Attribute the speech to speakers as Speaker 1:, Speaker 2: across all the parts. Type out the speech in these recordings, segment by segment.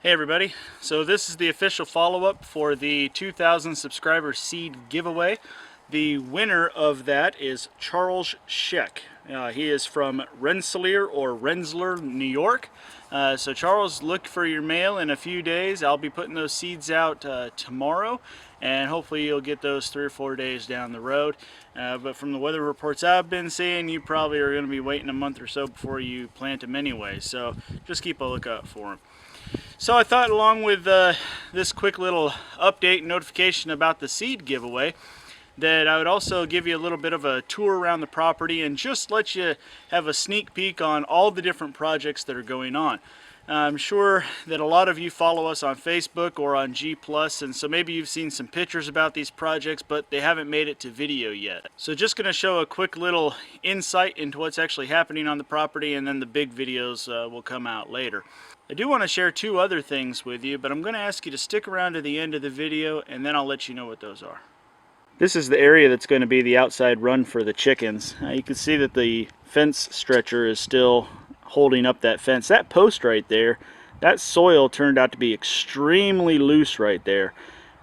Speaker 1: Hey everybody, so this is the official follow-up for the 2,000 subscriber seed giveaway. The winner of that is Charles Scheck. He is from Rensselaer, New York. So Charles, look for your mail in a few days. I'll be putting those seeds out tomorrow, and hopefully you'll get those 3 or 4 days down the road. But from the weather reports I've been seeing, you probably are going to be waiting a month or so before you plant them anyway. So just keep a lookout for them. So I thought, along with this quick little update and notification about the seed giveaway, that I would also give you a little bit of a tour around the property and just let you have a sneak peek on all the different projects that are going on. I'm sure that a lot of you follow us on Facebook or on G+, and so maybe you've seen some pictures about these projects, but they haven't made it to video yet. So just going to show a quick little insight into what's actually happening on the property, and then the big videos will come out later. I do want to share 2 other things with you, but I'm going to ask you to stick around to the end of the video, and then I'll let you know what those are. This is the area that's going to be the outside run for the chickens. You can see that the fence stretcher is still holding up that fence. That post right there, that soil turned out to be extremely loose right there.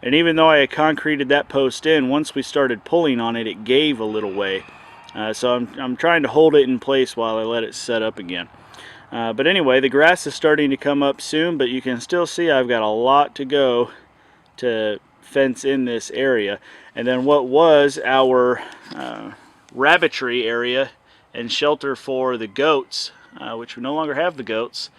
Speaker 1: And even though I had concreted that post in, once we started pulling on it, it gave a little way. So I'm trying to hold it in place while I let it set up again. But anyway, the grass is starting to come up soon, but you can still see I've got a lot to go to fence in this area. And then what was our rabbitry area and shelter for the goats, which we no longer have the goats,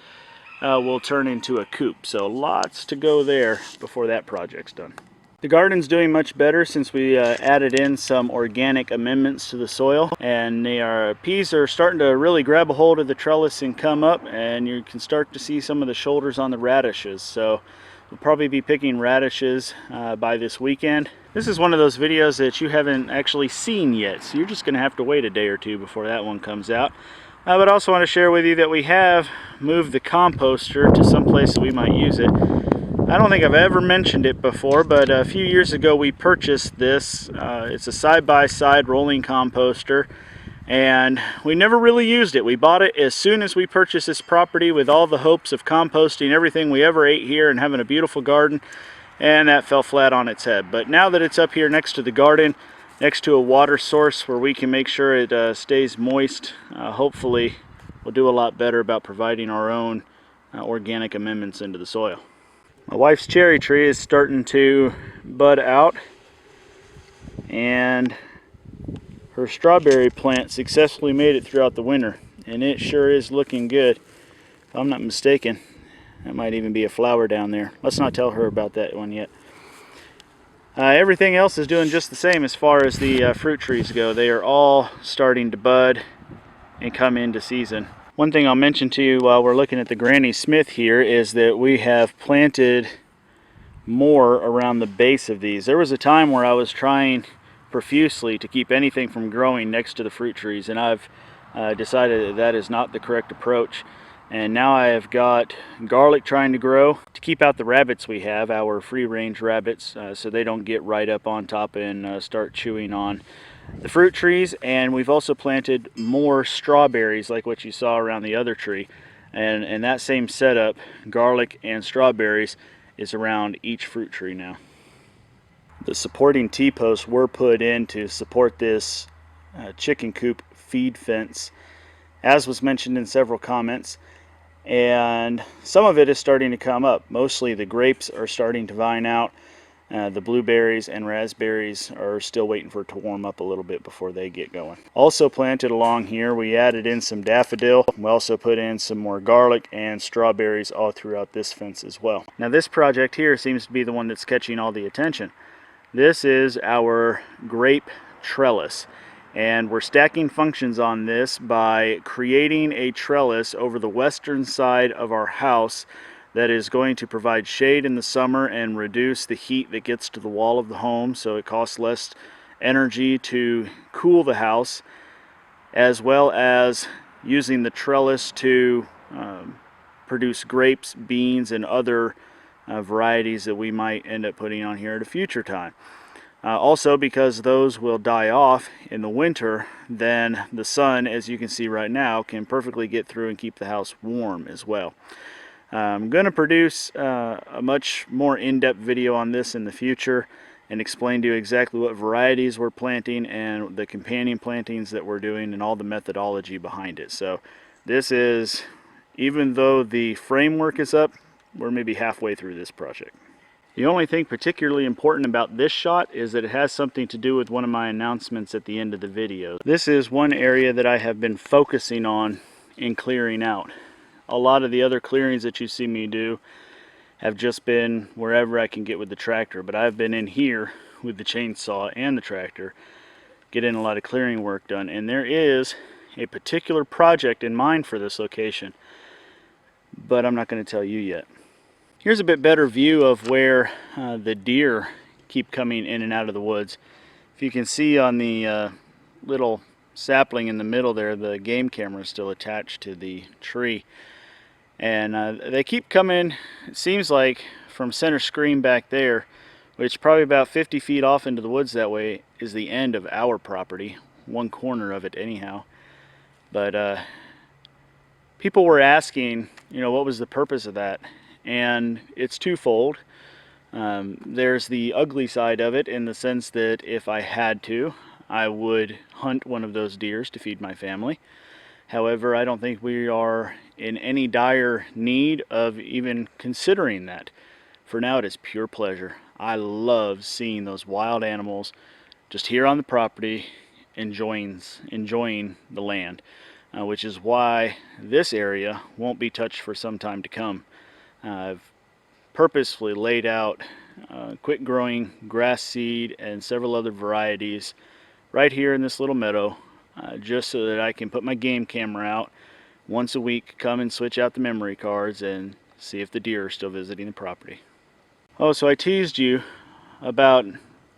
Speaker 1: will turn into a coop. So lots to go there before that project's done. The garden's doing much better since we added in some organic amendments to the soil, and the peas are starting to really grab a hold of the trellis and come up, and you can start to see some of the shoulders on the radishes. So we'll probably be picking radishes by this weekend. This is one of those videos that you haven't actually seen yet, so you're just going to have to wait a day or 2 before that one comes out. But I also want to share with you that we have moved the composter to some place that we might use it. I don't think I've ever mentioned it before, but a few years ago we purchased this. It's a side-by-side rolling composter, and we never really used it. We bought it as soon as we purchased this property with all the hopes of composting everything we ever ate here and having a beautiful garden, and that fell flat on its head. But now that it's up here next to the garden, next to a water source where we can make sure it stays moist, hopefully we'll do a lot better about providing our own organic amendments into the soil. My wife's cherry tree is starting to bud out, and her strawberry plant successfully made it throughout the winter, and it sure is looking good. If I'm not mistaken, that might even be a flower down there. Let's not tell her about that one yet. Everything else is doing just the same as far as the fruit trees go. They are all starting to bud and come into season. One thing I'll mention to you while we're looking at the Granny Smith here is that we have planted more around the base of these. There was a time where I was trying profusely to keep anything from growing next to the fruit trees, and I've decided that that is not the correct approach. And now I have got garlic trying to grow to keep out the rabbits we have, our free-range rabbits, so they don't get right up on top and start chewing on the fruit trees. And we've also planted more strawberries like what you saw around the other tree, and that same setup, garlic and strawberries, is around each fruit tree now. The supporting T-posts were put in to support this chicken coop feed fence, as was mentioned in several comments, and some of it is starting to come up. Mostly the grapes are starting to vine out. The blueberries and raspberries are still waiting for it to warm up a little bit before they get going. Also planted along here, we added in some daffodil. We also put in some more garlic and strawberries all throughout this fence as well. Now this project here seems to be the one that's catching all the attention. This is our grape trellis, and we're stacking functions on this by creating a trellis over the western side of our house that is going to provide shade in the summer and reduce the heat that gets to the wall of the home, so it costs less energy to cool the house, as well as using the trellis to produce grapes, beans, and other varieties that we might end up putting on here at a future time. Also, because those will die off in the winter, then the sun, as you can see right now, can perfectly get through and keep the house warm as well. I'm going to produce a much more in-depth video on this in the future and explain to you exactly what varieties we're planting and the companion plantings that we're doing and all the methodology behind it. So this is, even though the framework is up, we're maybe halfway through this project. The only thing particularly important about this shot is that it has something to do with one of my announcements at the end of the video. This is one area that I have been focusing on in clearing out. A lot of the other clearings that you see me do have just been wherever I can get with the tractor, but I've been in here with the chainsaw and the tractor getting a lot of clearing work done, and there is a particular project in mind for this location, but I'm not going to tell you yet. Here's a bit better view of where the deer keep coming in and out of the woods. If you can see on the little sapling in the middle there, the game camera is still attached to the tree. And they keep coming, it seems like, from center screen back there, which probably about 50 feet off into the woods that way is the end of our property, one corner of it anyhow. But people were asking, you know, what was the purpose of that? And it's twofold. There's the ugly side of it in the sense that if I had to, I would hunt one of those deers to feed my family. However, I don't think we are in any dire need of even considering that. For now, it is pure pleasure. I love seeing those wild animals just here on the property enjoying the land, which is why this area won't be touched for some time to come. I've purposefully laid out quick growing grass seed and several other varieties right here in this little meadow, just so that I can put my game camera out once a week, come and switch out the memory cards and see if the deer are still visiting the property. Oh, so I teased you about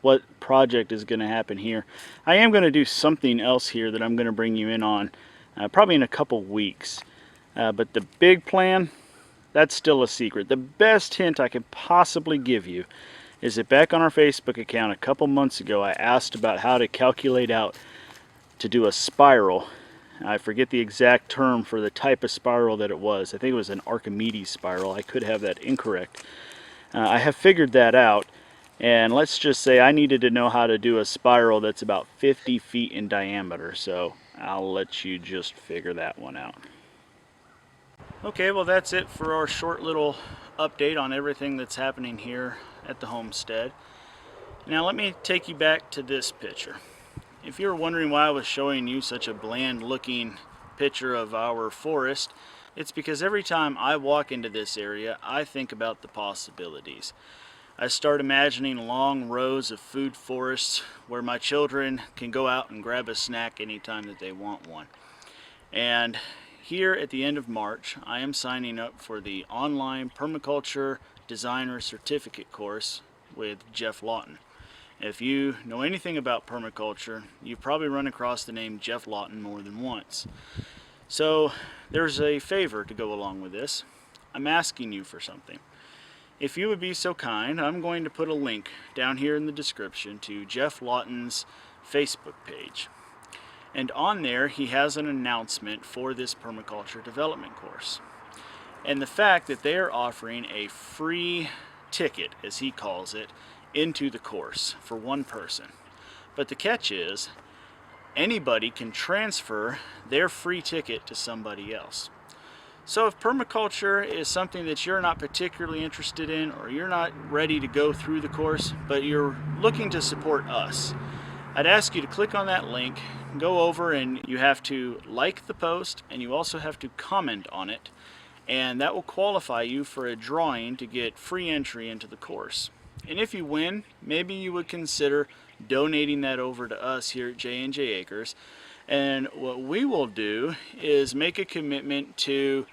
Speaker 1: what project is going to happen here. I am going to do something else here that I'm going to bring you in on probably in a couple weeks. But the big plan, that's still a secret. The best hint I could possibly give you is that back on our Facebook account a couple months ago, I asked about how to calculate out to do a spiral. I forget the exact term for the type of spiral that it was. I think it was an Archimedes spiral. I could have that incorrect. I have figured that out, and let's just say I needed to know how to do a spiral that's about 50 feet in diameter, so I'll let you just figure that one out. Okay, well that's it for our short little update on everything that's happening here at the homestead. Now let me take you back to this picture. If you're wondering why I was showing you such a bland looking picture of our forest, it's because every time I walk into this area, I think about the possibilities. I start imagining long rows of food forests where my children can go out and grab a snack anytime that they want one. And here at the end of March, I am signing up for the online permaculture designer certificate course with Jeff Lawton. If you know anything about permaculture, you've probably run across the name Jeff Lawton more than once. So there's a favor to go along with this. I'm asking you for something. If you would be so kind, I'm going to put a link down here in the description to Jeff Lawton's Facebook page. And on there, he has an announcement for this permaculture development course. And the fact that they are offering a free ticket, as he calls it, into the course for one person. But the catch is, anybody can transfer their free ticket to somebody else. So if permaculture is something that you're not particularly interested in, or you're not ready to go through the course, but you're looking to support us, I'd ask you to click on that link, go over, and you have to like the post, and you also have to comment on it, and that will qualify you for a drawing to get free entry into the course. And if you win, maybe you would consider donating that over to us here at J&J Acres. And what we will do is make a commitment to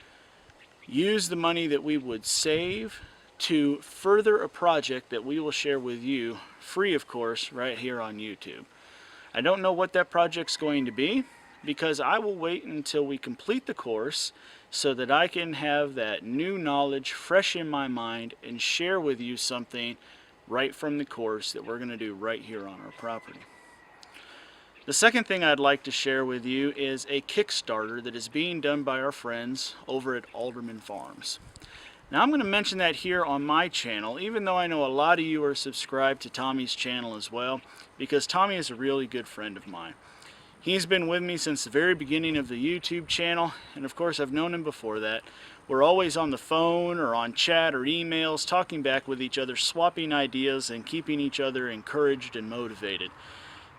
Speaker 1: use the money that we would save to further a project that we will share with you, free of course, right here on YouTube. I don't know what that project's going to be, because I will wait until we complete the course so that I can have that new knowledge fresh in my mind and share with you something right from the course that we're going to do right here on our property. The second thing I'd like to share with you is a Kickstarter that is being done by our friends over at Alderman Farms. Now I'm going to mention that here on my channel, even though I know a lot of you are subscribed to Tommy's channel as well, because Tommy is a really good friend of mine. He's been with me since the very beginning of the YouTube channel, and of course I've known him before that. We're always on the phone or on chat or emails, talking back with each other, swapping ideas and keeping each other encouraged and motivated.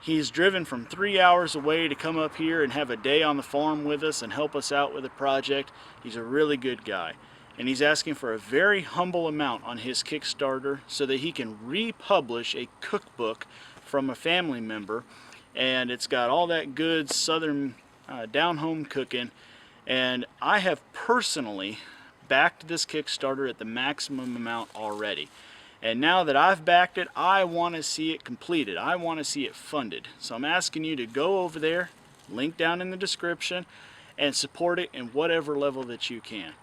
Speaker 1: He's driven from 3 hours away to come up here and have a day on the farm with us and help us out with a project. He's a really good guy. And he's asking for a very humble amount on his Kickstarter so that he can republish a cookbook from a family member. And it's got all that good southern down-home cooking. And I have personally backed this Kickstarter at the maximum amount already. And now that I've backed it, I want to see it completed. I want to see it funded. So I'm asking you to go over there, link down in the description, and support it in whatever level that you can.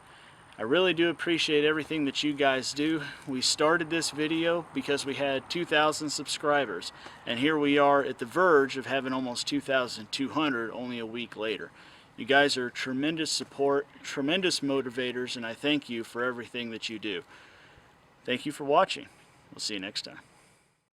Speaker 1: I really do appreciate everything that you guys do. We started this video because we had 2,000 subscribers, and here we are at the verge of having almost 2,200 only a week later. You guys are tremendous support, tremendous motivators, and I thank you for everything that you do. Thank you for watching. We'll see you next time.